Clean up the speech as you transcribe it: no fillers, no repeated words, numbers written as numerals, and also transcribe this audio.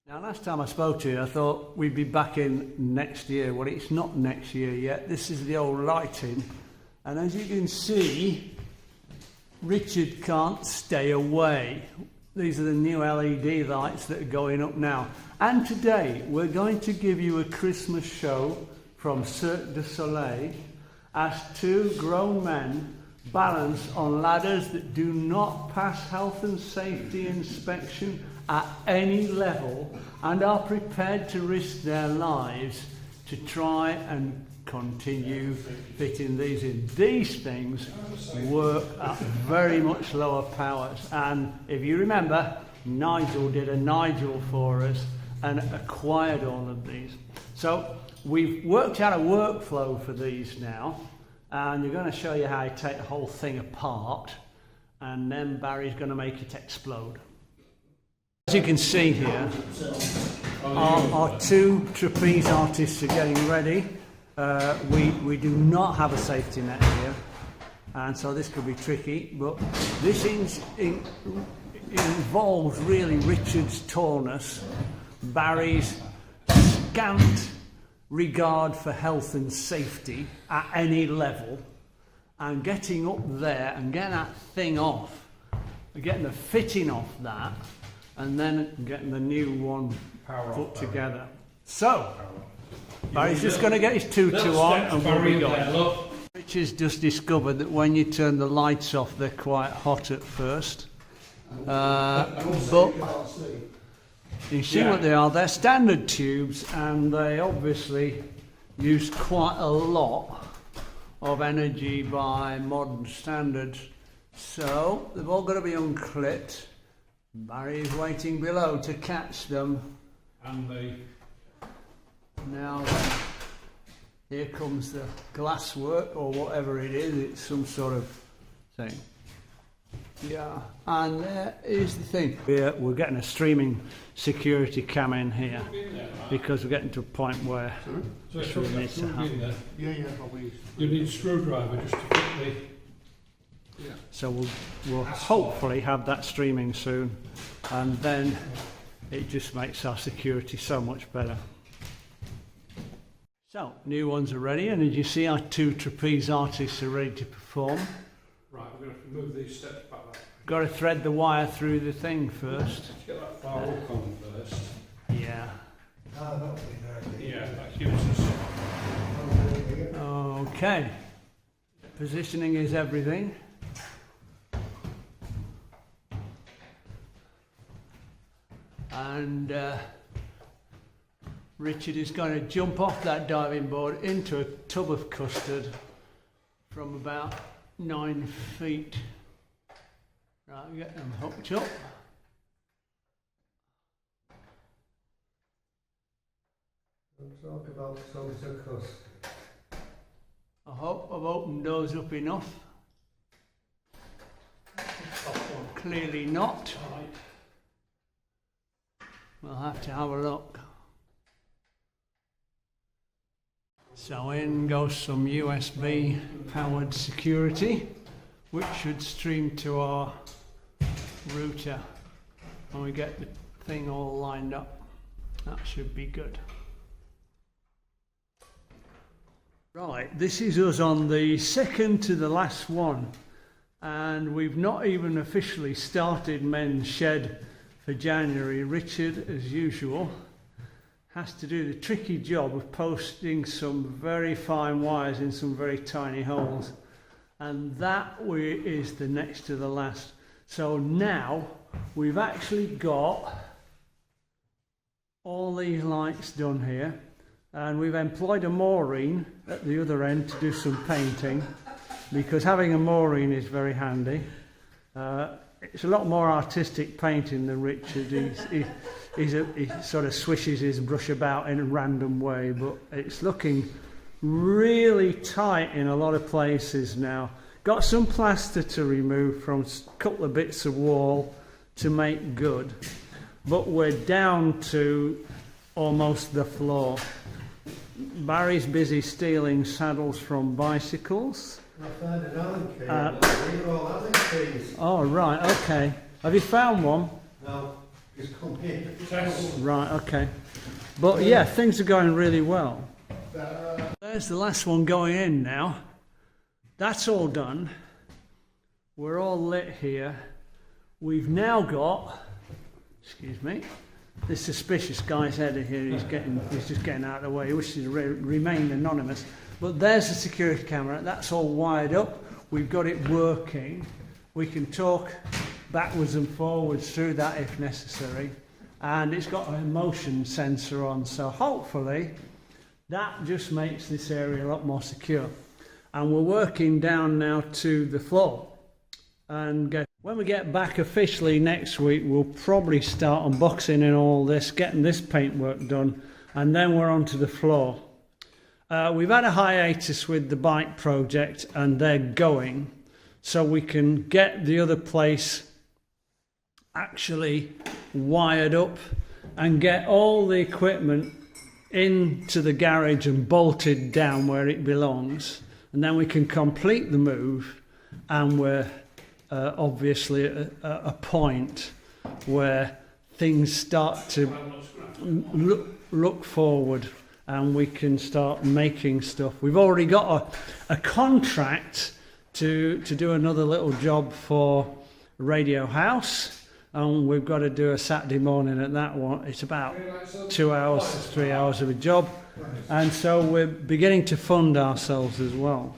Now, last time I spoke to you, I thought we'd be back in next year. Well, it's not next year yet. This is the old lighting. And as you can see, Richard can't stay away. These are the new LED lights that are going up now. And today, we're going to give you a Christmas show from Cirque du Soleil as two grown men balance on ladders that do not pass health and safety inspection at any level and are prepared to risk their lives to try and continue fitting these in. These things work at very much lower powers, and if you remember, Nigel did a Nigel for us and acquired all of these. So we've worked out a workflow for these now, and we're going to show you how to take the whole thing apart, and then Barry's going to make it explode. As you can see here, our two trapeze artists are getting ready. We do not have a safety net here, and so this could be tricky, but this involves really Richard's tallness, Barry's scant regard for health and safety at any level, and getting up there and getting that thing off, getting the fitting off that, and then getting the new one put together. So, Barry's just going to get his tutu on and we'll be going. Richard's just discovered that when you turn the lights off, they're quite hot at first. But you see what they are. They're standard tubes, and they obviously use quite a lot of energy by modern standards. So they've all got to be unclipped. Barry is waiting below to catch them. And now then, here comes the glass work, or whatever it is. It's some sort of thing. Yeah, and there is the thing. We're getting a streaming security cam in here because we're getting to a point where so it needs to happen. You need a screwdriver just to fit the... Yeah. So we'll hopefully have that streaming soon, and then it just makes our security so much better. So, new ones are ready, and as you see, our two trapeze artists are ready to perform. Right, we're going to move these steps back. Got to thread the wire through the thing first. Let's get that far hook on first. Yeah. Yeah, that gives us... Okay. Positioning is everything. And Richard is going to jump off that diving board into a tub of custard from about 9 feet. Right, get them hooked up. Don't talk about tubs of custard. I hope I've opened those up enough. Clearly not. We'll have to have a look. So in goes some USB powered security, which should stream to our router when we get the thing all lined up. That should be good. Right, this is us on the second to the last one, and we've not even officially started men's shed for January. Richard, as usual, has to do the tricky job of posting some very fine wires in some very tiny holes, and that is the next to the last. So now we've actually got all these lights done here, and we've employed a moorine at the other end to do some painting, because having a moorine is very handy. It's a lot more artistic painting than Richard. He sort of swishes his brush about in a random way, but it's looking really tight in a lot of places now. Got some plaster to remove from a couple of bits of wall to make good, but we're down to almost the floor. Barry's busy stealing saddles from bicycles. I found an Allen key. These are all Allen keys. Oh, right, okay. Have you found one? No. Just come here. Test. Right, okay. But yeah, things are going really well. There's the last one going in now. That's all done. We're all lit here. We've now got, excuse me, this suspicious guy's head here. He's just getting out of the way. He wishes to remain anonymous. But there's the security camera. That's all wired up. We've got it working. We can talk backwards and forwards through that if necessary. And it's got a motion sensor on. So hopefully that just makes this area a lot more secure. And we're working down now to the floor. And when we get back officially next week, we'll probably start unboxing and all this, getting this paintwork done, and then we're onto the floor. We've had a hiatus with the bike project, and they're going, so we can get the other place actually wired up and get all the equipment into the garage and bolted down where it belongs, and then we can complete the move, and we're obviously at a point where things start to look forward and we can start making stuff. We've already got a contract to do another little job for Radio House, and we've got to do a Saturday morning at that one. It's about 2 hours, 3 hours of a job, and so we're beginning to fund ourselves as well.